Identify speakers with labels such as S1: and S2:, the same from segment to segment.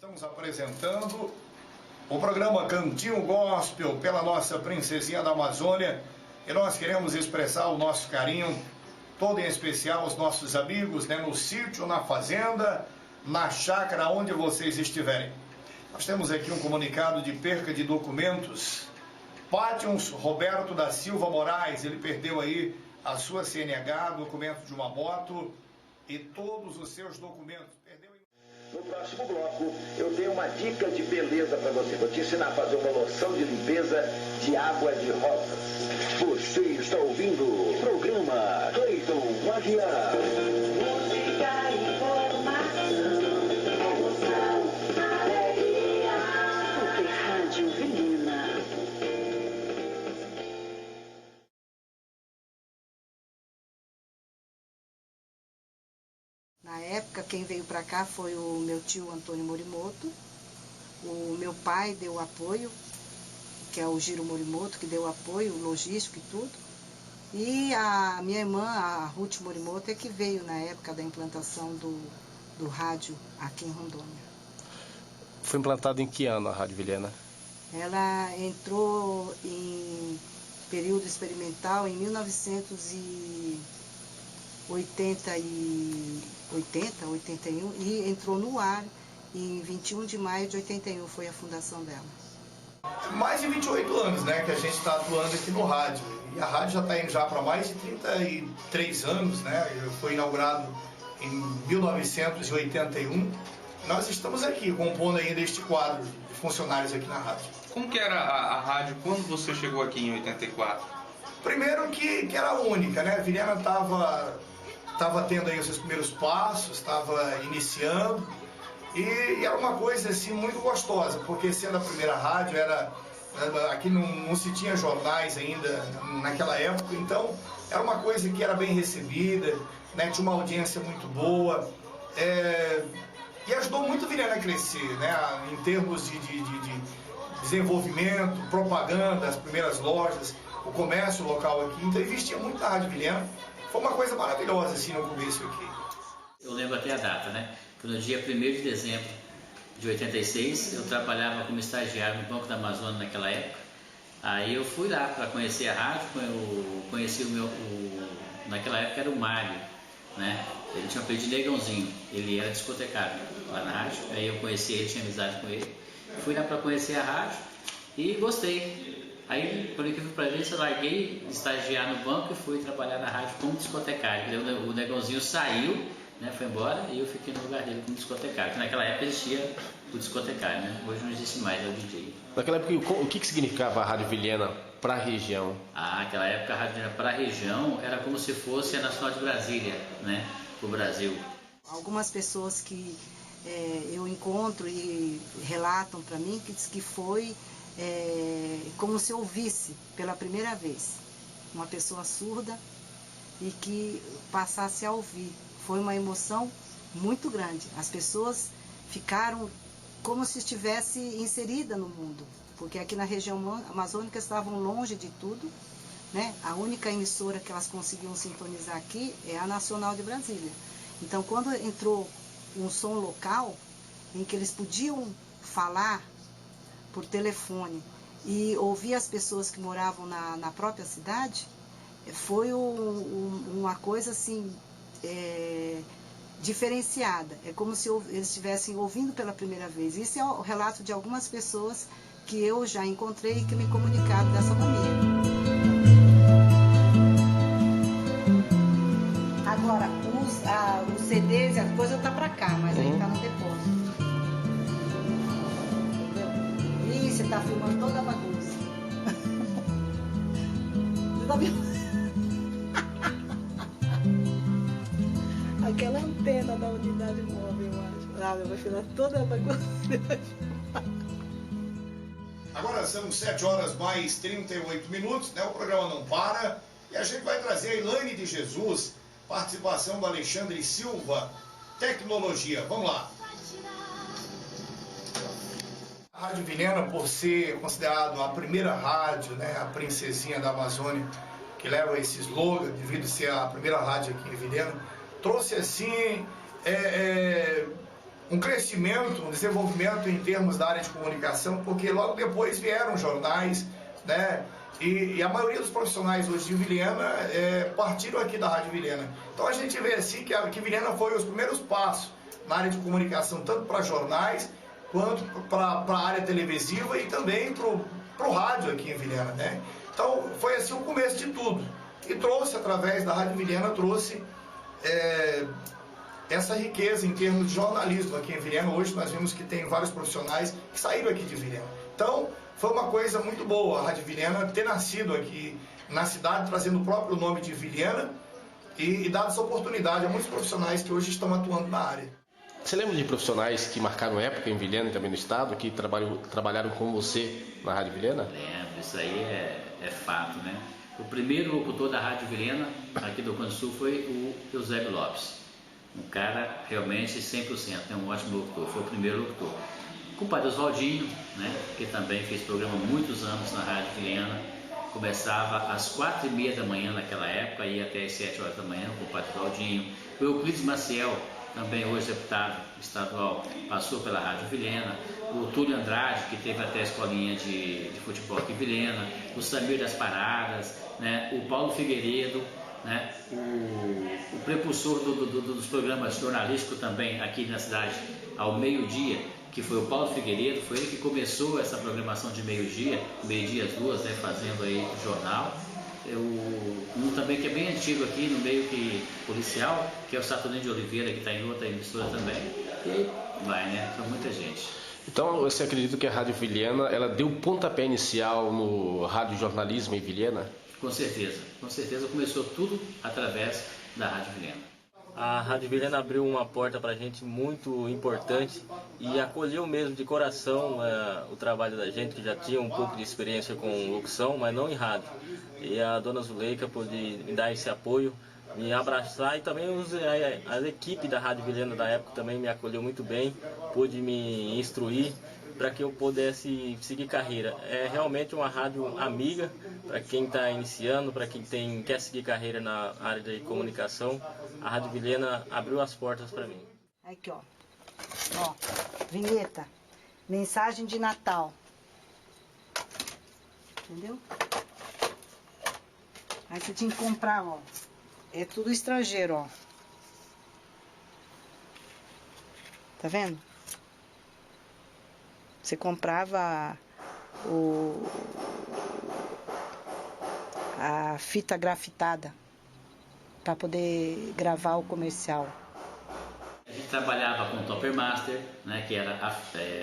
S1: Estamos apresentando o programa Cantinho Gospel pela nossa princesinha da Amazônia e nós queremos expressar o nosso carinho, todo em especial aos nossos amigos, no sítio, na fazenda, na chácara, onde vocês estiverem. Nós temos aqui um comunicado de perca de documentos. Pátions Roberto da Silva Moraes, ele perdeu aí a sua CNH, documento de uma moto e todos os seus documentos.
S2: No próximo bloco, eu tenho uma dica de beleza para você. Vou te ensinar a fazer uma loção de limpeza de água de rosas. Você está ouvindo o programa Cleiton Aguiar.
S3: Música, informação, emoção, alegria. Super Rádio Vilhena.
S4: Na época, quem veio para cá foi o meu tio Antônio Morimoto. O meu pai deu apoio, que é o Giro Morimoto, que deu apoio logístico e tudo. E a minha irmã, a Ruth Morimoto, é que veio na época da implantação do rádio aqui em Rondônia.
S5: Foi implantada em que ano a Rádio Vilhena?
S4: Ela entrou em período experimental em 1981 e entrou no ar em 21 de maio de 81, foi a fundação dela.
S1: Mais de 28 anos, que a gente está atuando aqui no rádio. E a rádio já está indo já para mais de 33 anos, Foi inaugurado em 1981. Nós estamos aqui compondo ainda este quadro de funcionários aqui na rádio.
S6: Como que era a rádio quando você chegou aqui em 84?
S1: Primeiro que era única, A Vilhena estava tendo aí os seus primeiros passos, estava iniciando e era uma coisa assim muito gostosa, porque sendo a primeira rádio, aqui não se tinha jornais ainda naquela época, então era uma coisa que era bem recebida, tinha uma audiência muito boa e ajudou muito a Vilhena a crescer, em termos de desenvolvimento, propaganda, as primeiras lojas, o comércio local aqui, então investia muito na Rádio Vilhena. Foi uma coisa maravilhosa assim no começo aqui.
S7: Eu lembro até a data, Foi no dia 1º de dezembro de 86, eu trabalhava como estagiário no Banco da Amazônia naquela época. Aí eu fui lá para conhecer a rádio, eu conheci naquela época era o Mário, Ele tinha um apelido de Negãozinho, ele era discotecário lá na rádio. Aí eu conheci ele, tinha amizade com ele. Fui lá para conhecer a rádio e gostei. Aí, por incrível para gente, eu larguei de estagiar no banco e fui trabalhar na rádio como discotecário. O Negãozinho saiu, foi embora e eu fiquei no lugar dele como discotecário. Porque naquela época existia o discotecário, Hoje não existe mais, é o DJ.
S5: Naquela época, o que significava a Rádio Vilhena para a região?
S7: Naquela época, a Rádio Vilhena para a região era como se fosse a Nacional de Brasília, para o Brasil.
S4: Algumas pessoas que eu encontro e relatam para mim que foi como se ouvisse pela primeira vez uma pessoa surda e que passasse a ouvir. Foi uma emoção muito grande. As pessoas ficaram como se estivesse inserida no mundo, porque aqui na região amazônica estavam longe de tudo, A única emissora que elas conseguiam sintonizar aqui é a Nacional de Brasília. Então, quando entrou um som local em que eles podiam falar por telefone e ouvir as pessoas que moravam na própria cidade, foi uma coisa assim diferenciada. É como se eles estivessem ouvindo pela primeira vez. Isso é o relato de algumas pessoas que eu já encontrei e que me comunicaram dessa maneira. Agora, os CDs e as coisas tá para cá, mas aí tá no depósito. Você está filmando toda a bagunça. Você está filmando? Aquela antena da unidade móvel, eu acho. Eu vou filmar toda a bagunça.
S1: Agora são 7 horas mais 38 minutos, O programa não para e a gente vai trazer a Elaine de Jesus, participação do Alexandre Silva, tecnologia. Vamos lá. A Rádio Vilhena, por ser considerado a primeira rádio, a princesinha da Amazônia, que leva esse slogan, devido a ser a primeira rádio aqui em Vilhena, trouxe assim um crescimento, um desenvolvimento em termos da área de comunicação, porque logo depois vieram jornais, né? E a maioria dos profissionais hoje de Vilhena partiram aqui da Rádio Vilhena. Então a gente vê assim que Vilhena foi os primeiros passos na área de comunicação, tanto para jornais, quanto para a área televisiva e também para o rádio aqui em Vilhena, né? Então foi assim o começo de tudo. E trouxe, através da Rádio Vilhena, trouxe essa riqueza em termos de jornalismo aqui em Vilhena. Hoje nós vimos que tem vários profissionais que saíram aqui de Vilhena. Então, foi uma coisa muito boa a Rádio Vilhena ter nascido aqui na cidade, trazendo o próprio nome de Vilhena e dado essa oportunidade a muitos profissionais que hoje estão atuando na área.
S5: Você lembra de profissionais que marcaram época em Vilhena e também no estado, que trabalharam com você na Rádio Vilhena?
S7: Lembro, isso aí é fato, né? O primeiro locutor da Rádio Vilhena, aqui do Rio Grande do Sul, foi o Eusébio Lopes. Um cara realmente 100%, né? Um ótimo locutor, foi o primeiro locutor. Com o padre Oswaldinho, né? Que também fez programa há muitos anos na Rádio Vilhena. Começava às 4h30 da manhã naquela época, ia até às 7 horas da manhã com o padre Oswaldinho. O Euclides Maciel, também hoje deputado estadual, passou pela Rádio Vilhena. O Túlio Andrade, que teve até a escolinha de futebol aqui em Vilhena. O Samir das Paradas, né? O Paulo Figueiredo, né? O prepulsor dos programas jornalísticos também aqui na cidade, ao meio-dia, que foi o Paulo Figueiredo. Foi ele que começou essa programação de meio-dia às 2, né? Fazendo aí o jornal. Um também que é bem antigo aqui no meio policial, que é o Saturnino de Oliveira, que está em outra emissora também. E vai, né? São muita gente.
S5: Então, você acredita que a Rádio Vilhena, ela deu pontapé inicial no radiojornalismo em Vilhena?
S7: Com certeza começou tudo através da Rádio Vilhena.
S8: A Rádio Vilhena abriu uma porta para a gente muito importante e acolheu mesmo de coração o trabalho da gente, que já tinha um pouco de experiência com locução, mas não em rádio. E a dona Zuleika pôde me dar esse apoio, me abraçar, e também a equipe da Rádio Vilhena da época também me acolheu muito bem, pôde me instruir para que eu pudesse seguir carreira. É realmente uma rádio amiga para quem está iniciando, para quem quer seguir carreira na área de comunicação. A Rádio Vilhena abriu as portas para mim.
S4: Aqui, ó, vinheta, mensagem de Natal, entendeu? Aí você tinha que comprar, ó, é tudo estrangeiro, ó, tá vendo? Você comprava a fita grafitada para poder gravar o comercial.
S7: A gente trabalhava com o Topper Master, né, que era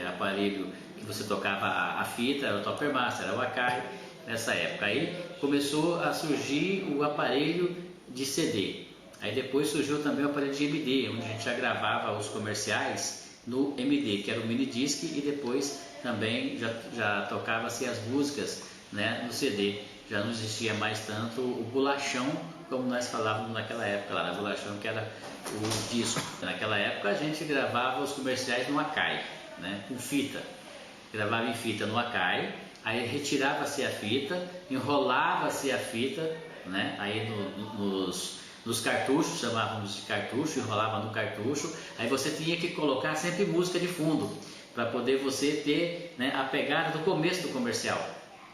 S7: aparelho que você tocava a fita, era o Topper Master, era o Akai, nessa época. Aí começou a surgir o aparelho de CD. Aí depois surgiu também o aparelho de MD, onde a gente já gravava os comerciais no MD, que era o mini disc, e depois também já tocava-se as músicas, né, no CD. Já não existia mais tanto o bolachão, como nós falávamos naquela época, lá na bolachão, que era o disco. Naquela época a gente gravava os comerciais no Akai, né, com fita. Gravava em fita no Akai, aí retirava-se a fita, enrolava-se a fita, né, aí nos cartuchos, chamávamos de cartucho, enrolava no cartucho, aí você tinha que colocar sempre música de fundo, para poder você ter, né, a pegada do começo do comercial.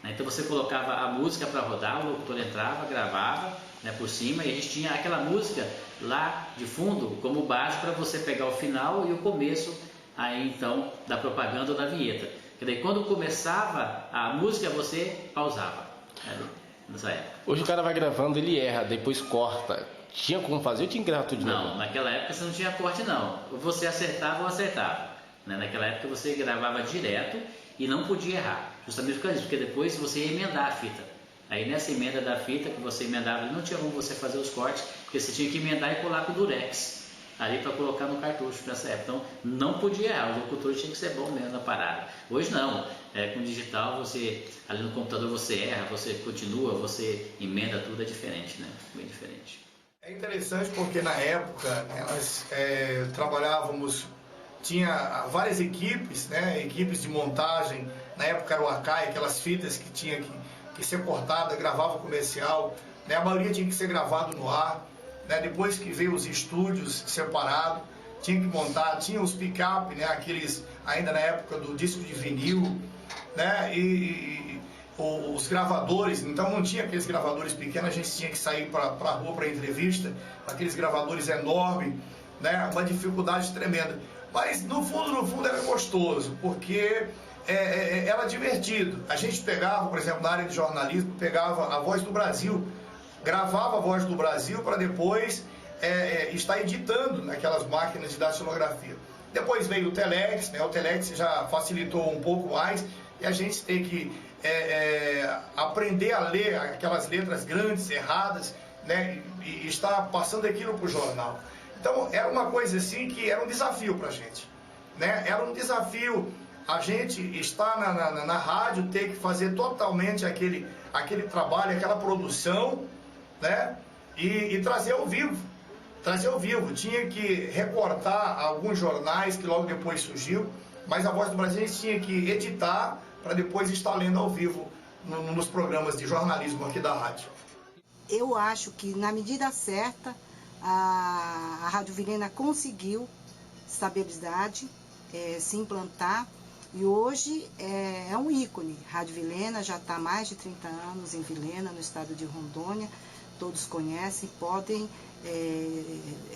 S7: Então você colocava a música para rodar, o locutor entrava, gravava, né, por cima, e a gente tinha aquela música lá de fundo como base para você pegar o final e o começo aí então da propaganda ou da vinheta. Quer dizer, quando começava a música você pausava, nessa época.
S5: Hoje o cara vai gravando, ele erra, depois corta. Tinha como fazer ou tinha que gravar tudo de novo?
S7: Não, naquela época você não tinha corte não. Você acertava ou acertava. Naquela época você gravava direto e não podia errar. Justamente por causa disso, porque depois você ia emendar a fita. Aí nessa emenda da fita que você emendava, não tinha como você fazer os cortes, porque você tinha que emendar e colar com o durex ali para colocar no cartucho nessa época. Então não podia errar, o locutor tinha que ser bom mesmo na parada. Hoje não, com digital você, ali no computador você erra, você continua, você emenda tudo, é diferente, né? Bem diferente.
S1: É interessante porque na época, né, nós trabalhávamos, tinha várias equipes, né, equipes de montagem. Na época era o Akai, aquelas fitas que tinha que ser cortada, gravava o comercial, né, a maioria tinha que ser gravado no ar, né, depois que veio os estúdios separados, tinha que montar, tinha os pick-up, né, aqueles ainda na época do disco de vinil, né, e os gravadores, então não tinha aqueles gravadores pequenos, a gente tinha que sair para a rua para entrevista, aqueles gravadores enormes, né, uma dificuldade tremenda. Mas no fundo era gostoso, porque era divertido. A gente pegava, por exemplo, na área de jornalismo, pegava a Voz do Brasil, gravava a Voz do Brasil para depois estar editando naquelas máquinas de datilografia. Depois veio o Telex, né? O Telex já facilitou um pouco mais e a gente tem que aprender a ler aquelas letras grandes, erradas, né? E estar passando aquilo para o jornal. Então era uma coisa assim que era um desafio para a gente, né? Era um desafio a gente estar na rádio, ter que fazer totalmente aquele trabalho, aquela produção, né? E trazer ao vivo. Tinha que recortar alguns jornais que logo depois surgiu, mas a Voz do Brasil a gente tinha que editar para depois estar lendo ao vivo nos programas de jornalismo aqui da rádio.
S4: Eu acho que na medida certa a Rádio Vilhena conseguiu estabilidade, se implantar, e hoje é um ícone. Rádio Vilhena já está há mais de 30 anos em Vilhena, no estado de Rondônia. Todos conhecem, podem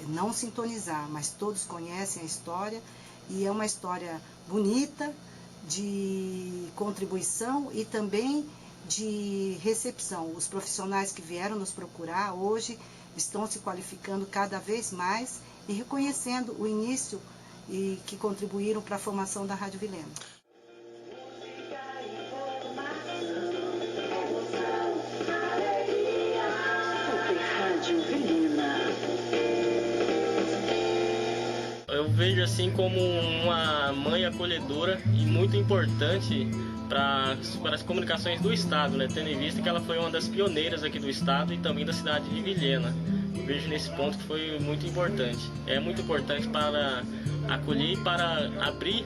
S4: não sintonizar, mas todos conhecem a história, e é uma história bonita, de contribuição e também de recepção. Os profissionais que vieram nos procurar hoje estão se qualificando cada vez mais e reconhecendo o início e que contribuíram para a formação da Rádio Vilhena.
S8: Eu vejo assim como uma mãe acolhedora e muito importante para as comunicações do estado, né? Tendo em vista que ela foi uma das pioneiras aqui do estado e também da cidade de Vilhena. Eu vejo nesse ponto que foi muito importante. É muito importante para acolher e para abrir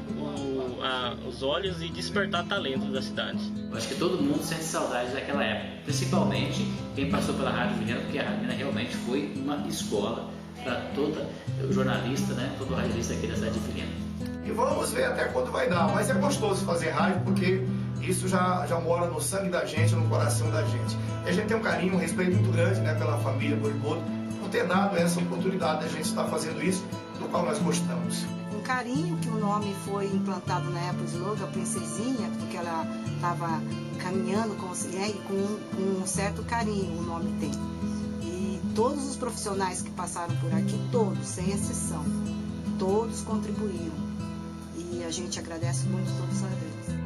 S8: os olhos e despertar talentos da cidade.
S7: Eu acho que todo mundo sente saudade daquela época, principalmente quem passou pela Rádio Vilhena, porque a Rádio Vilhena realmente foi uma escola para todo jornalista, né, todo radialista aqui da cidade de Vilhena.
S1: E vamos ver até quando vai dar, mas é gostoso fazer rádio porque isso já mora no sangue da gente, no coração da gente. E a gente tem um carinho, um respeito muito grande, né, pela família Boriboto, por ter dado essa oportunidade da gente estar fazendo isso, do qual nós gostamos.
S4: Um carinho que o nome foi implantado na época, o slogan Princesinha, porque ela estava caminhando com um certo carinho, o nome tem. Todos os profissionais que passaram por aqui, todos, sem exceção, todos contribuíram. E a gente agradece muito todos a eles.